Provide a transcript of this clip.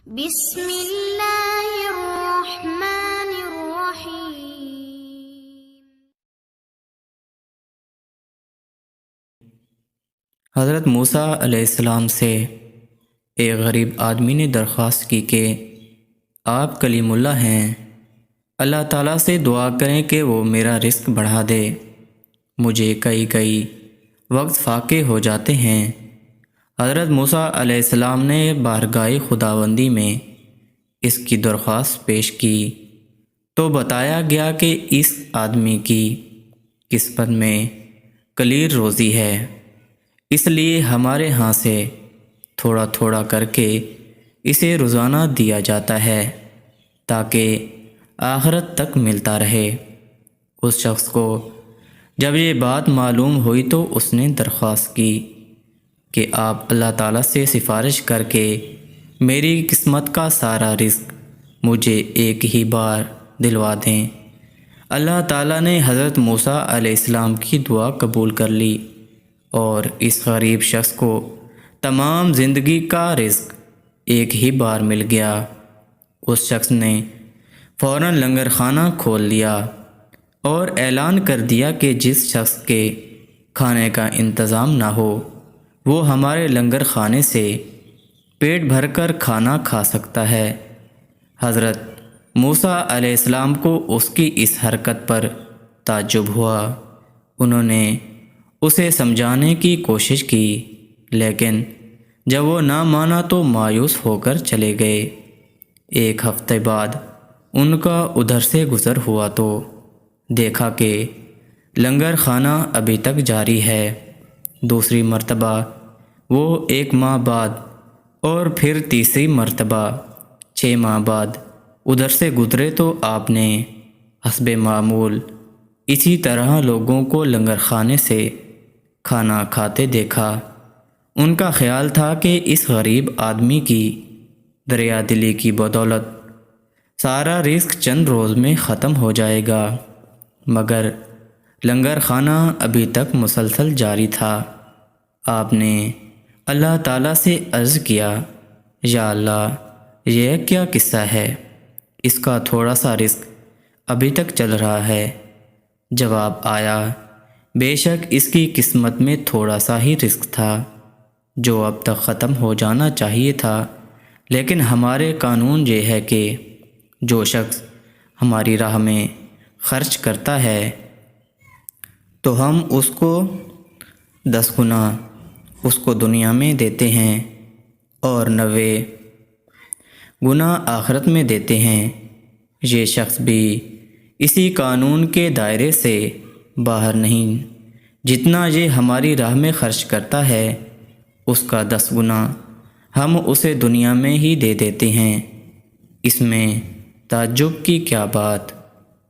بسم اللہ الرحمن الرحیم۔ حضرت موسیٰ علیہ السلام سے ایک غریب آدمی نے درخواست کی کہ آپ کلیم اللہ ہیں، اللہ تعالیٰ سے دعا کریں کہ وہ میرا رزق بڑھا دے، مجھے کئی وقت فاقے ہو جاتے ہیں۔ حضرت موسیٰ علیہ السلام نے بارگاہ خداوندی میں اس کی درخواست پیش کی تو بتایا گیا کہ اس آدمی کی قسمت میں قلیل روزی ہے، اس لیے ہمارے ہاں سے تھوڑا تھوڑا کر کے اسے روزانہ دیا جاتا ہے تاکہ آخرت تک ملتا رہے۔ اس شخص کو جب یہ بات معلوم ہوئی تو اس نے درخواست کی کہ آپ اللہ تعالیٰ سے سفارش کر کے میری قسمت کا سارا رزق مجھے ایک ہی بار دلوا دیں۔ اللہ تعالیٰ نے حضرت موسیٰ علیہ السلام کی دعا قبول کر لی اور اس غریب شخص کو تمام زندگی کا رزق ایک ہی بار مل گیا۔ اس شخص نے فوراً لنگر خانہ کھول لیا اور اعلان کر دیا کہ جس شخص کے کھانے کا انتظام نہ ہو وہ ہمارے لنگر خانے سے پیٹ بھر کر کھانا کھا سکتا ہے۔ حضرت موسیٰ علیہ السلام کو اس کی اس حرکت پر تعجب ہوا۔ انہوں نے اسے سمجھانے کی کوشش کی لیکن جب وہ نہ مانا تو مایوس ہو کر چلے گئے۔ ایک ہفتے بعد ان کا ادھر سے گزر ہوا تو دیکھا کہ لنگر خانہ ابھی تک جاری ہے۔ دوسری مرتبہ وہ 1 ماہ بعد اور پھر تیسری مرتبہ 6 ماہ بعد ادھر سے گزرے تو آپ نے حسب معمول اسی طرح لوگوں کو لنگر خانے سے کھانا کھاتے دیکھا۔ ان کا خیال تھا کہ اس غریب آدمی کی دریا دلی کی بدولت سارا رزق چند روز میں ختم ہو جائے گا، مگر لنگر خانہ ابھی تک مسلسل جاری تھا۔ آپ نے اللہ تعالیٰ سے عرض کیا، یا اللہ، یہ کیا قصہ ہے؟ اس کا تھوڑا سا رزق ابھی تک چل رہا ہے۔ جواب آیا، بے شک اس کی قسمت میں تھوڑا سا ہی رزق تھا جو اب تک ختم ہو جانا چاہیے تھا، لیکن ہمارے قانون یہ ہے کہ جو شخص ہماری راہ میں خرچ کرتا ہے تو ہم اس کو 10 گنا اس کو دنیا میں دیتے ہیں اور 90 گنا آخرت میں دیتے ہیں۔ یہ شخص بھی اسی قانون کے دائرے سے باہر نہیں، جتنا یہ ہماری راہ میں خرچ کرتا ہے اس کا 10 گنا ہم اسے دنیا میں ہی دے دیتے ہیں۔ اس میں تعجب کی کیا بات؟